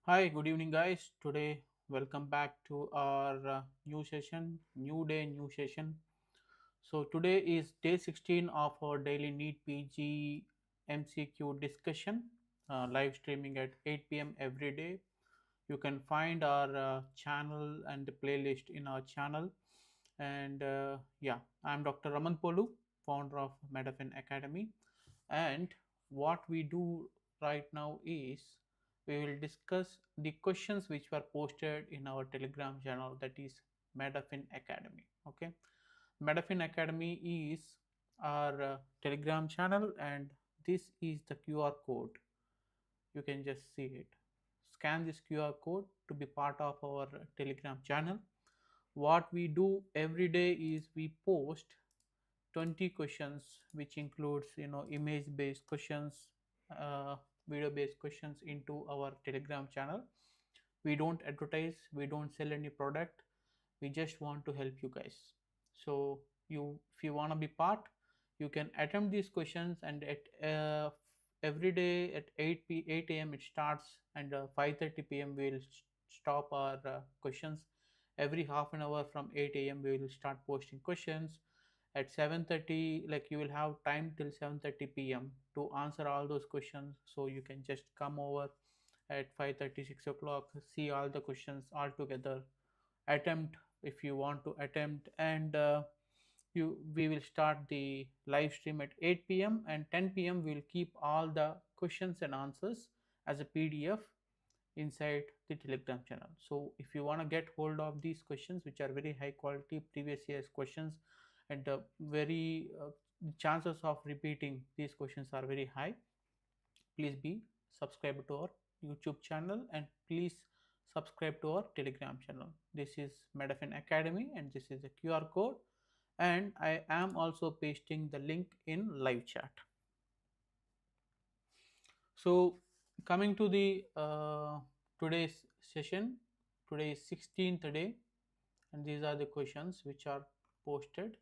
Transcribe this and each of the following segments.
Hi, good evening, guys. Today, welcome back to our new session, new day, new session. So, today is day 16 of our daily NEET PG MCQ discussion, live streaming at 8 p.m. every day. You can find our channel and the playlist in our channel. And yeah, I'm Dr. Raman Polu, founder of Medaffin Academy. And what we do right now is we will discuss the questions which were posted in our Telegram channel, that is Medaffin Academy. Okay, Medaffin Academy is our Telegram channel, and this is the QR code. You can just see it. Scan this QR code to be part of our Telegram channel. What we do every day is we post 20 questions, which includes image based questions, uh, video based questions into our Telegram channel. We don't advertise, we don't sell any product, we just want to help you guys. So if you want to be part, you can attempt these questions, and at every day at 8 a.m it starts, and 5:30 p.m we'll stop our questions. Every half an hour from 8 a.m we will start posting questions. At 7:30, like, you will have time till 7:30 p.m to answer all those questions, so you can just come over at 5:30, 6 o'clock, see all the questions all together, attempt if you want to attempt, and you we will start the live stream at 8 p.m, and 10 p.m we will keep all the questions and answers as a PDF inside the Telegram channel. So if you want to get hold of these questions, which are very high quality previous year's questions, and very chances of repeating these questions are very high, please be subscribed to our YouTube channel, and please subscribe to our Telegram channel. This is Medaffin Academy, and this is the QR code, and I am also pasting the link in live chat. So coming to the today's session, today is 16th day, and these are the questions which are posted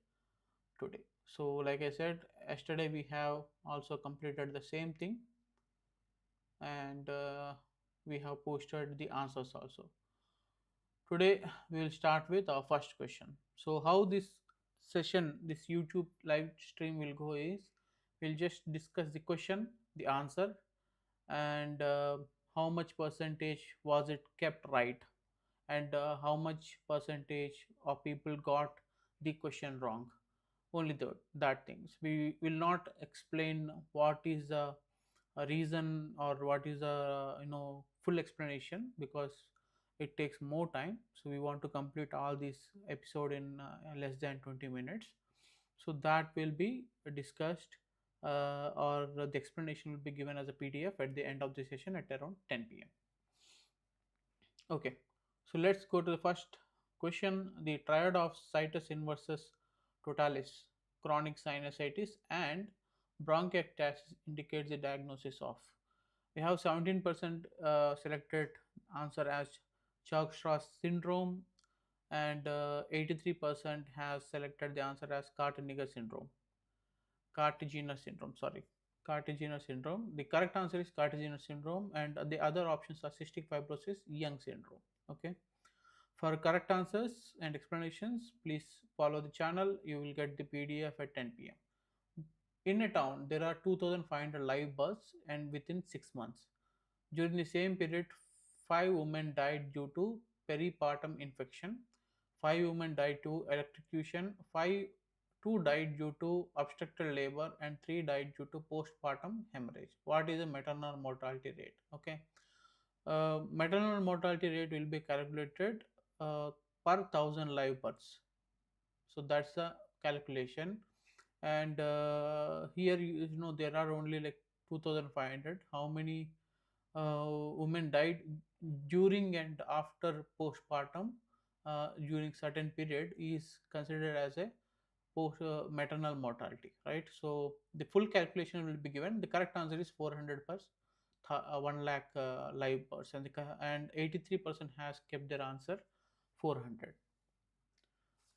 today. So like I said, yesterday we have also completed the same thing, and we have posted the answers also. Today we will start with our first question. So how this session, this YouTube live stream will go is, we'll just discuss the question, the answer, and how much percentage was it kept right, and how much percentage of people got the question wrong. Only that things. We will not explain what is the a reason, or what is a full explanation, because it takes more time. So we want to complete all this episode in less than 20 minutes. So that will be discussed, or the explanation will be given as a PDF at the end of the session at around 10 p.m. Okay, so let's go to the first question. The triad of situs inversus totalis, chronic sinusitis, and bronchiectasis indicates the diagnosis of. We have 17% selected answer as Church-Strauss syndrome, and 83% has selected the answer as Cartiniger syndrome. Cartagena syndrome, sorry. Cartagena syndrome. The correct answer is Cartagena syndrome, and the other options are cystic fibrosis, Young syndrome. Okay. For correct answers and explanations, please follow the channel. You will get the PDF at 10 p.m. In a town, there are 2,500 live births, and within 6 months. During the same period, 5 women died due to peripartum infection, 5 women died to electrocution, 2 died due to obstructed labor, and 3 died due to postpartum hemorrhage. What is the maternal mortality rate? Okay, maternal mortality rate will be calculated per 1,000 live births. So that's the calculation, and here there are only like 2,500. How many women died during and after postpartum during certain period is considered as a post maternal mortality, right? So the full calculation will be given. The correct answer is 400 per 1 lakh live births, and 83% has kept their answer 400.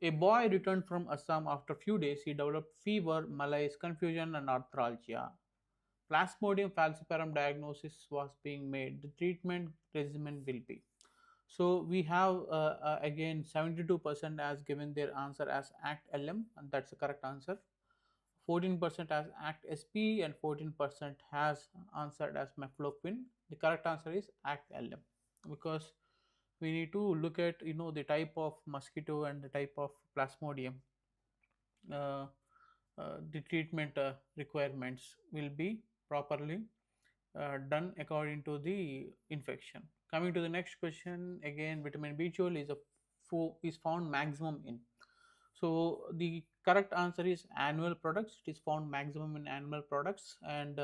A boy returned from Assam after few days. He developed fever, malaise, confusion, and arthralgia. Plasmodium falciparum diagnosis was being made, the treatment regimen will be. So we have again 72% has given their answer as ACT LM, and that's the correct answer. 14% as ACT SP and 14% has answered as mefloquine. The correct answer is ACT LM, because we need to look at the type of mosquito and the type of plasmodium. Uh, the treatment requirements will be properly done according to the infection. Coming to the next question, again, vitamin B12 is found maximum in. So the correct answer is annual products. It is found maximum in animal products, and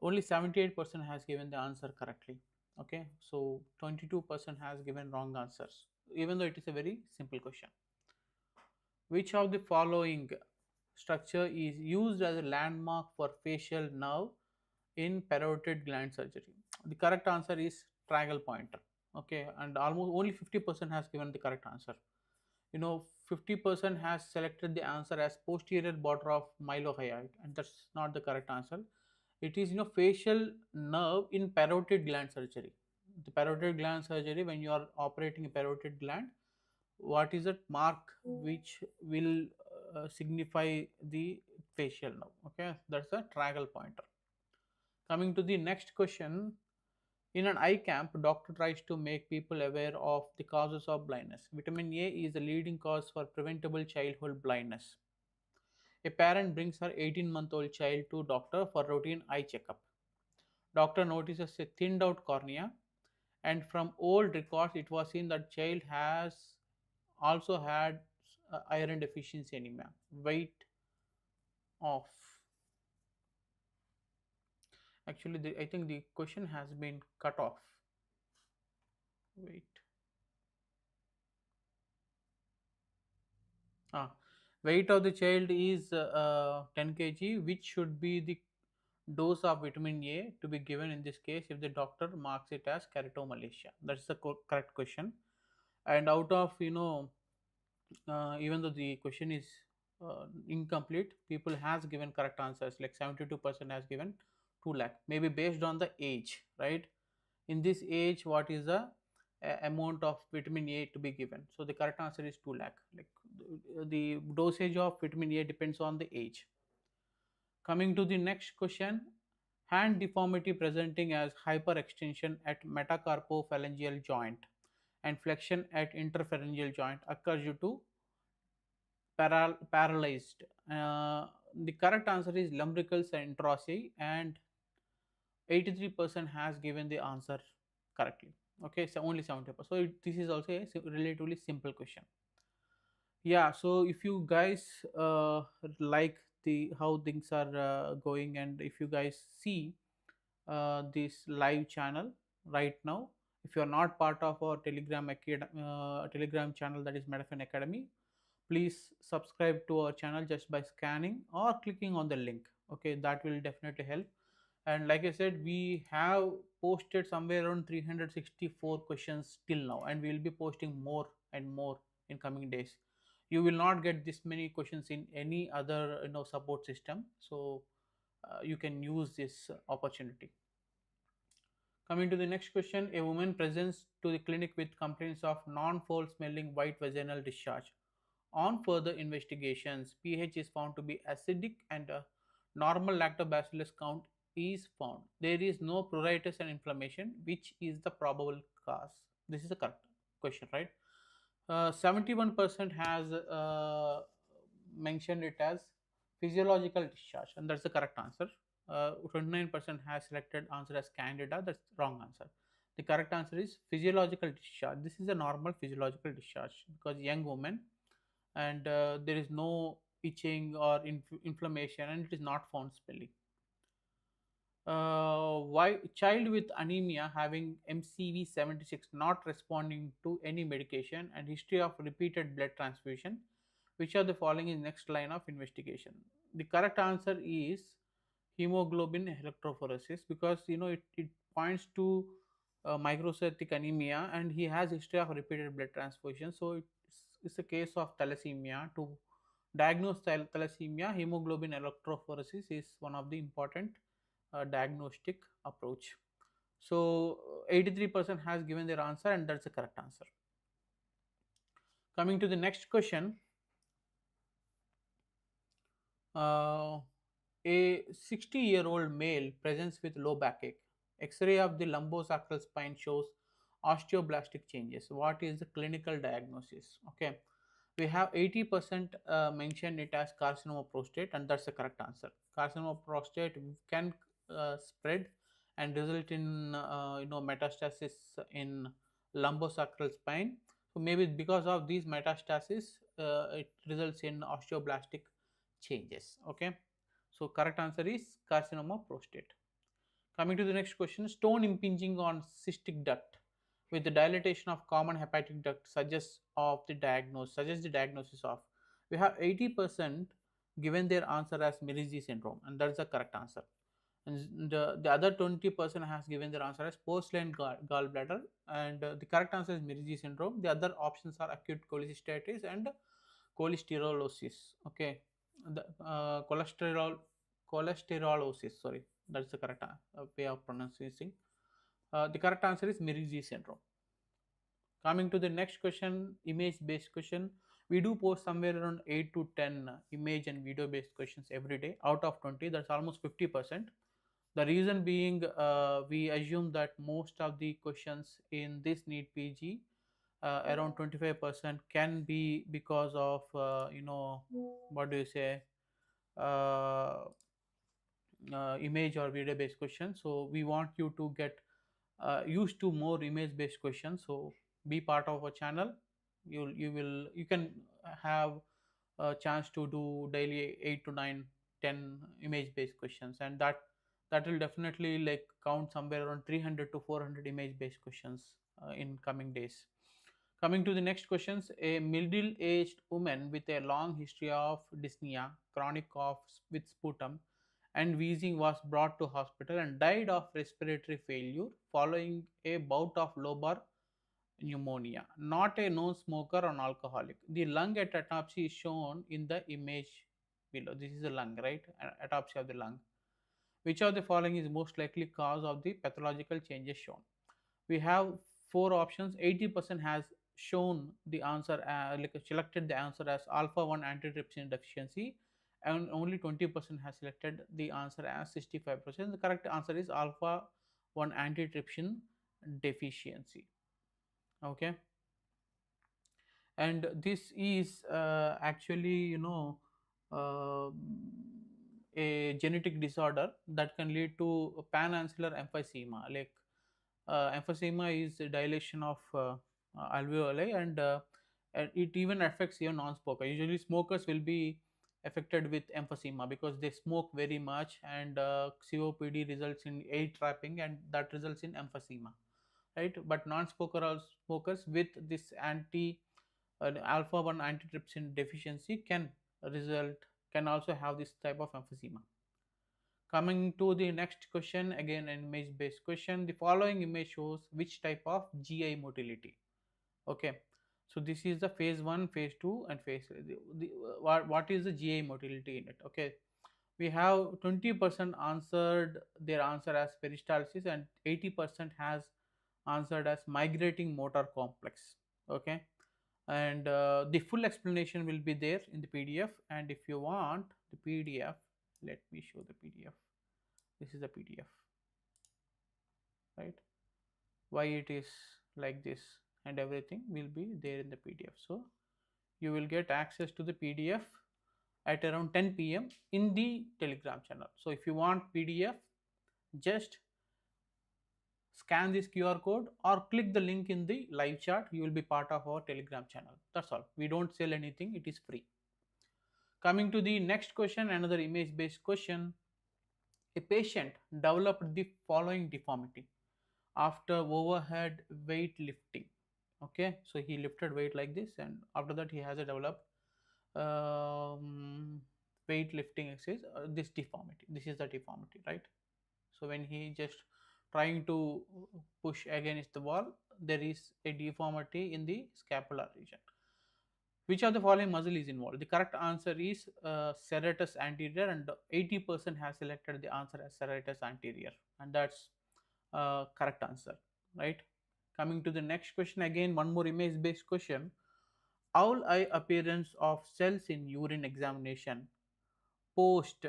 only 78% has given the answer correctly. Okay, so 22% has given wrong answers, even though it is a very simple question. Which of the following structure is used as a landmark for facial nerve in parotid gland surgery? The correct answer is tragal pointer. Okay, and almost only 50% has given the correct answer. 50% has selected the answer as posterior border of mylohyoid, and that's not the correct answer. It is facial nerve in parotid gland surgery. The parotid gland surgery, when you are operating a parotid gland, what is that mark which will signify the facial nerve? Okay, that's a tragal pointer. Coming to the next question, in an eye camp, doctor tries to make people aware of the causes of blindness. Vitamin A is the leading cause for preventable childhood blindness. A parent brings her 18-month-old child to doctor for routine eye checkup. Doctor notices a thinned out cornea, and from old records it was seen that child has also had iron deficiency anemia. Weight of, actually I think the question has been cut off. Wait. Ah, weight of the child is 10 kg, which should be the dose of vitamin A to be given in this case if the doctor marks it as keratomalacia? That's the correct question. And out of even though the question is incomplete, people has given correct answers, like 72% has given 2 lakh, maybe based on the age, right? In this age, what is the amount of vitamin A to be given? So the correct answer is 2 lakh. Like the dosage of vitamin A depends on the age. Coming to the next question, hand deformity presenting as hyperextension at metacarpophalangeal joint and flexion at interphalangeal joint occurs due to paralyzed. The correct answer is lumbricals and intraossei, and 83% has given the answer correctly. Okay, so only 70%. So this is also a relatively simple question. Yeah, so if you guys like the how things are going, and if you guys see this live channel right now, if you are not part of our telegram channel, that is Medaffin Academy, please subscribe to our channel just by scanning or clicking on the link. Okay, that will definitely help. And like I said, we have posted somewhere around 364 questions till now, and we will be posting more and more in coming days. You will not get this many questions in any other support system, so you can use this opportunity. Coming to the next question, a woman presents to the clinic with complaints of non-foul smelling white vaginal discharge. On further investigations, pH is found to be acidic and a normal lactobacillus count is found. There is no pruritus and inflammation. Which is the probable cause? This is the correct question, right? 71% has mentioned it as physiological discharge, and that's the correct answer. 29% has selected answer as candida. That's wrong answer. The correct answer is physiological discharge. This is a normal physiological discharge because young woman, and there is no itching or inflammation, and it is not found smelling. Why child with anemia having MCV 76 not responding to any medication and history of repeated blood transfusion, which of the following is next line of investigation? The correct answer is hemoglobin electrophoresis, because it points to microcytic anemia, and he has history of repeated blood transfusion, so it's a case of thalassemia. To diagnose thalassemia, hemoglobin electrophoresis is one of the important diagnostic approach. So 83% has given their answer, and that's the correct answer. Coming to the next question, uh, a 60-year-old male presents with low backache. X-ray of the lumbosacral spine shows osteoblastic changes. What is the clinical diagnosis? Okay, we have 80% mentioned it as carcinoma prostate, and that's the correct answer. Carcinoma prostate can spread and result in metastasis in lumbosacral spine. So maybe because of these metastasis, it results in osteoblastic changes. Okay, so correct answer is carcinoma prostate. Coming to the next question, stone impinging on cystic duct with the dilatation of common hepatic duct suggests the diagnosis of. We have 80% given their answer as Mirizi syndrome, and that's the correct answer. And the other 20% has given their answer as porcelain gallbladder, and the correct answer is Mirizi syndrome. The other options are acute cholecystitis and cholesterolosis. Okay, the cholesterolosis. Sorry, that's the correct way of pronouncing. The correct answer is Mirizi syndrome. Coming to the next question, image based question. We do post somewhere around 8 to 10 image and video based questions every day out of 20. That's almost 50%. The reason being, we assume that most of the questions in this NEET PG, around 25%, can be because of, what do you say, uh, image or video based questions. So we want you to get used to more image based questions. So be part of our channel. You can have a chance to do daily 8 to 9, 10 image based questions, and that will definitely like count somewhere around 300 to 400 image based questions in coming days. Coming to the next questions, a middle aged woman with a long history of dyspnea, chronic cough with sputum and wheezing was brought to hospital and died of respiratory failure following a bout of lobar pneumonia. Not a known smoker or an alcoholic. The lung at autopsy is shown in the image below. This is the lung, right? Autopsy of the lung. Which of the following is most likely cause of the pathological changes shown? We have four options. 80% has shown the answer, selected the answer as alpha 1 antitrypsin deficiency, and only 20% has selected the answer as 65%. The correct answer is alpha 1 antitrypsin deficiency. Okay, and this is actually, uh, a genetic disorder that can lead to panannular emphysema. Like emphysema is a dilation of alveoli, and it even affects your non-smoker. Usually smokers will be affected with emphysema because they smoke very much, and COPD results in air trapping, and that results in emphysema, right? But non-smoker or smokers with this alpha 1 antitrypsin deficiency can also have this type of emphysema. Coming to the next question, again an image based question. The following image shows which type of GI motility. Okay, so this is the phase 1, phase 2 and phase 3. What is the GI motility in it? Okay, we have 20% answered their answer as peristalsis, and 80% has answered as migrating motor complex. Okay, and the full explanation will be there in the PDF, and if you want the PDF, let me show the PDF. This is the PDF, right? Why it is like this and everything will be there in the PDF. So you will get access to the PDF at around 10 p.m. in the Telegram channel. So if you want PDF, just scan this QR code or click the link in the live chat. You will be part of our Telegram channel. That's all. We don't sell anything, it is free. Coming to the next question, another image based question. A patient developed the following deformity after overhead weight lifting. Okay, so he lifted weight like this, and after that he has a developed weight lifting exercise. This deformity, this is the deformity, right? So when he just trying to push against the wall, there is a deformity in the scapular region. Which of the following muscle is involved? The correct answer is serratus anterior, and 80% has selected the answer as serratus anterior, and that's correct answer, right? Coming to the next question, again one more image based question. Owl eye appearance of cells in urine examination post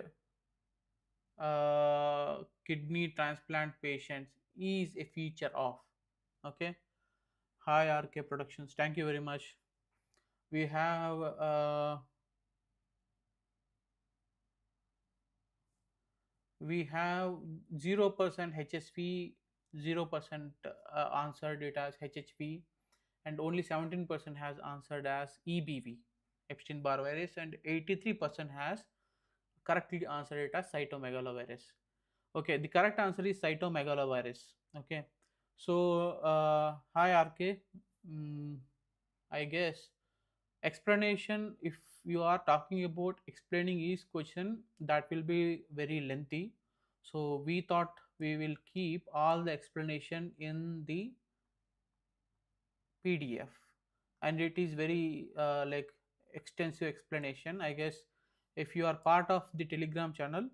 kidney transplant patients is a feature of. Okay. Hi RK Productions, thank you very much. We have we have 0% HSV, 0% answered it as HHV, and only 17% has answered as EBV, Epstein Barr virus, and 83% has correctly answered it as cytomegalovirus. Okay, the correct answer is cytomegalovirus. Okay, so hi RK. Mm, I guess explanation, if you are talking about explaining each question, that will be very lengthy, so we thought we will keep all the explanation in the PDF, and it is very like extensive explanation. I guess if you are part of the Telegram channel,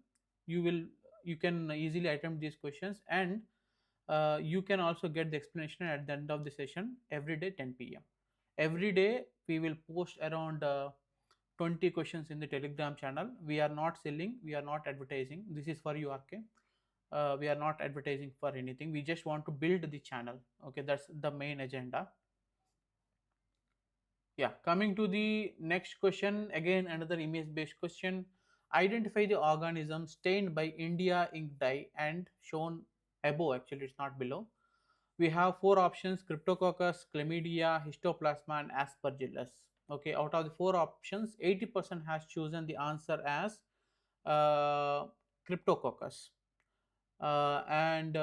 you will, you can easily attempt these questions, and you can also get the explanation at the end of the session every day 10 p.m. Every day we will post around 20 questions in the Telegram channel. We are not selling, we are not advertising. This is for you, RK. We are not advertising for anything. We just want to build the channel. Okay, that's the main agenda. Yeah, coming to the next question, again another image based question. Identify the organism stained by India ink dye and shown above, actually it's not below. We have four options: Cryptococcus, Chlamydia, Histoplasma, and Aspergillus. Okay, out of the four options, 80% has chosen the answer as Cryptococcus, and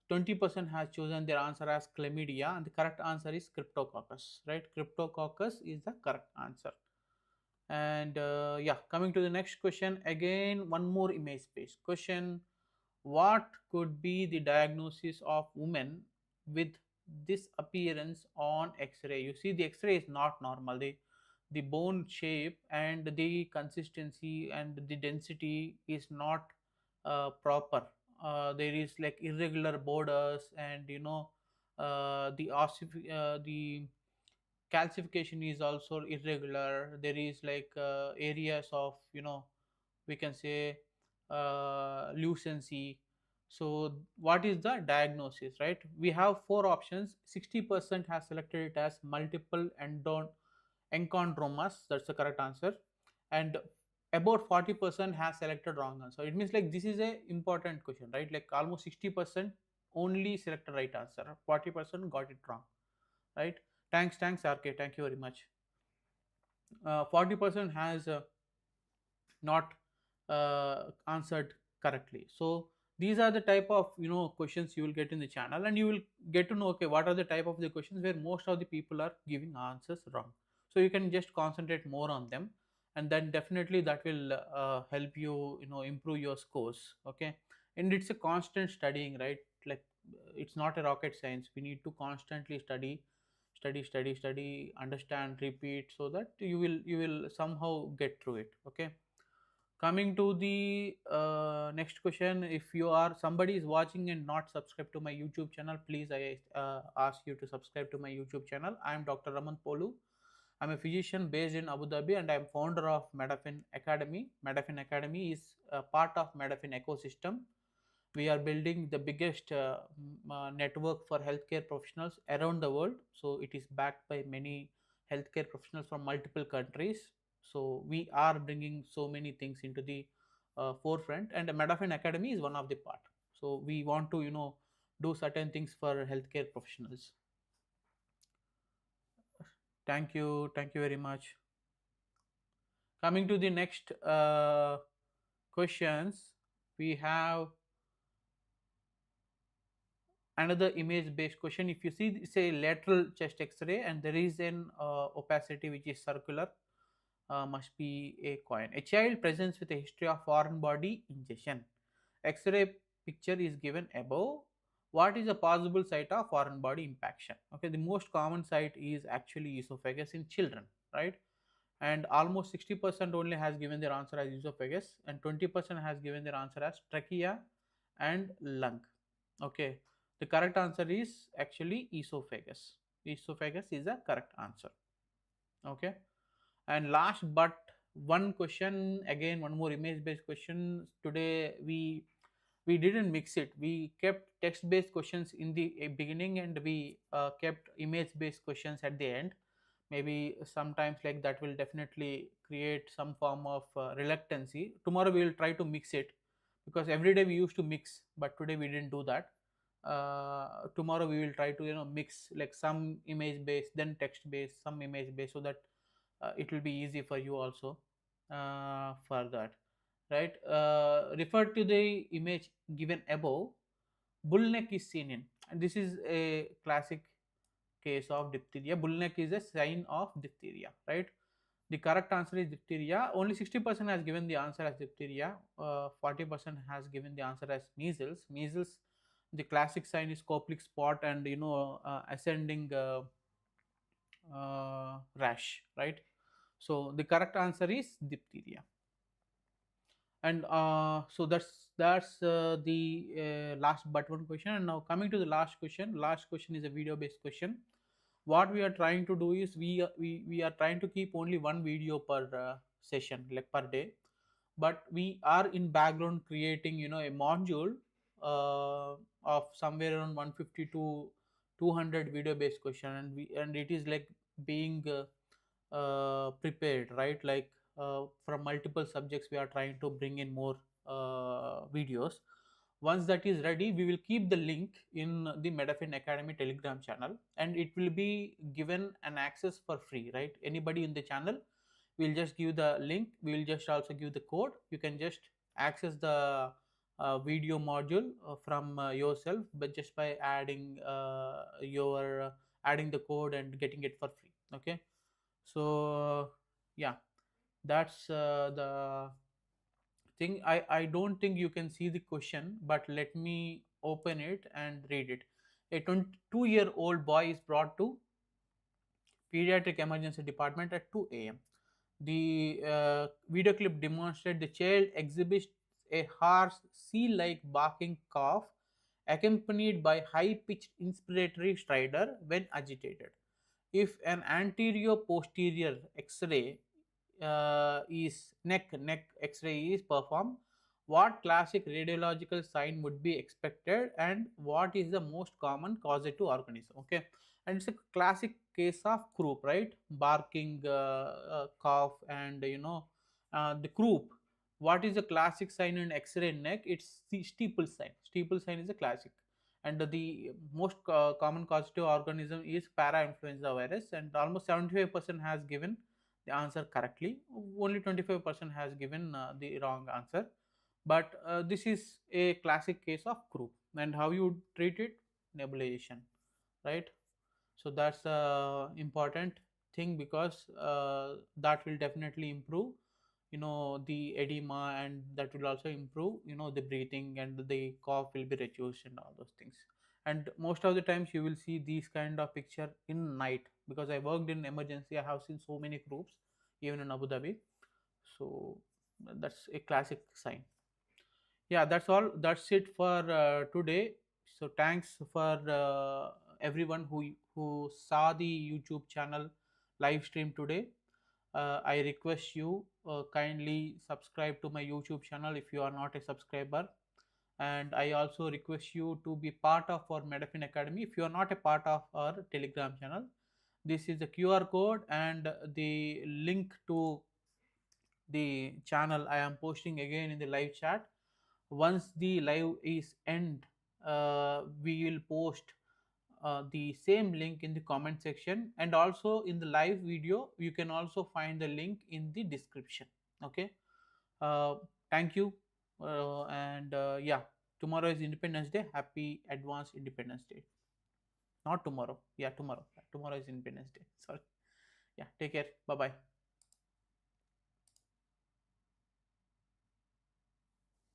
20% has chosen their answer as Chlamydia, and the correct answer is Cryptococcus, right? Cryptococcus is the correct answer. And yeah, coming to the next question, again one more image based question. What could be the diagnosis of women with this appearance on X-ray? You see, the X-ray is not normal. The bone shape and the consistency and the density is not proper. There is like irregular borders, and you know, the calcification is also irregular. There is like areas of, you know, we can say lucency. So what is the diagnosis, right? We have four options. 60% has selected it as multiple enchondromas, that's the correct answer, and about 40% has selected wrong answer. It means like this is a important question, right? Like almost 60% only selected right answer, 40% got it wrong, right? Thanks RK, thank you very much. 40% has not answered correctly. So these are the type of, you know, questions you will get in the channel, and you will get to know, okay, what are the type of the questions where most of the people are giving answers wrong. So you can just concentrate more on them, and then definitely that will help you, you know, improve your scores. Okay, and it's a constant studying, right? Like it's not a rocket science. We need to constantly study, understand, repeat, so that you will somehow get through it. Okay, coming to the next question. If you are somebody is watching and not subscribed to my YouTube channel, please I ask you to subscribe to my YouTube channel. I am Dr. Raman Polu. I'm a physician based in Abu Dhabi, and I'm founder of Medaffin Academy. Medaffin Academy is a part of Medaffin ecosystem. We are building the biggest network for healthcare professionals around the world. So it is backed by many healthcare professionals from multiple countries. So we are bringing so many things into the forefront, and the Medaffin Academy is one of the part. So we want to, you know, do certain things for healthcare professionals. Thank you very much. Coming to the next questions, we have another image based question. If you see, say, lateral chest X-ray, and there is an opacity which is circular, must be a coin. A child presents with a history of foreign body ingestion. X-ray picture is given above. What is a possible site of foreign body impaction? Okay, the most common site is actually esophagus in children, right? And almost 60% only has given their answer as esophagus, and 20% has given their answer as trachea and lung. Okay, the correct answer is actually esophagus. Esophagus is the correct answer. Okay, and last but one question, again one more image based question. Today we didn't mix it. We kept text based questions in the beginning, and we kept image based questions at the end. Maybe sometimes like that will definitely create some form of reluctancy. Tomorrow we will try to mix it, because every day we used to mix, but today we didn't do that. Tomorrow we will try to mix, like some image based, then text based, some image based, so that it will be easy for you also for that, right? Refer to the image given above. Bull neck is seen in, and this is a classic case of diphtheria. Bull neck is a sign of diphtheria, right? The correct answer is diphtheria. Only 60% has given the answer as diphtheria. 40% has given the answer as measles. Measles, the classic sign is Koplik spot and ascending rash, right? So the correct answer is diphtheria. And so that's the last but one question. And now coming to the last question. Last question is a video based question. What we are trying to do is we are trying to keep only one video per session, like per day, but we are in background creating a module of somewhere around 150 to 200 video based question, and it is like being prepared, right? Like from multiple subjects we are trying to bring in more videos. Once that is ready, we will keep the link in the Medaffin Academy Telegram channel, and it will be given an access for free, right? Anybody in the channel, we'll just give the link. We will just also give the code. You can just access the video module from yourself, but just by adding adding the code and getting it for free. Okay, so yeah, that's the thing. I don't think you can see the question, but let me open it and read it. A 22-year-old boy is brought to pediatric emergency department at 2 a.m. The video clip demonstrates the child exhibits a harsh sea-like barking cough accompanied by high-pitched inspiratory stridor when agitated. If an anterior posterior X-ray is neck X-ray is performed, what classic radiological sign would be expected, and what is the most common causative organism? Okay, and it's a classic case of croup, right? Barking, cough, and the croup. What is the classic sign in X-ray neck? It's the steeple sign. Steeple sign is a classic, and the most common causative organism is para-influenza virus, and almost 75% has given the answer correctly. Only 25% has given the wrong answer. But this is a classic case of croup. And how you treat it? Nebulization, right? So that's the important thing, because that will definitely improve the edema, and that will also improve the breathing, and the cough will be reduced and all those things. And most of the times you will see these kind of picture in night, because I worked in emergency. I have seen so many groups even in Abu Dhabi. So that's a classic sign. Yeah, that's all. That's it for today. So thanks for everyone who saw the YouTube channel live stream today. I request you kindly subscribe to my YouTube channel if you are not a subscriber, and I also request you to be part of our Medaffin Academy if you are not a part of our Telegram channel. This is the QR code and the link to the channel I am posting again in the live chat. Once the live is end, we will post the same link in the comment section, and also in the live video you can also find the link in the description. Okay, uh, thank you, and yeah, tomorrow is Independence Day. Happy advanced Independence Day. Not tomorrow, yeah, tomorrow. Tomorrow is Independence Day. Sorry. Yeah, take care. Bye bye.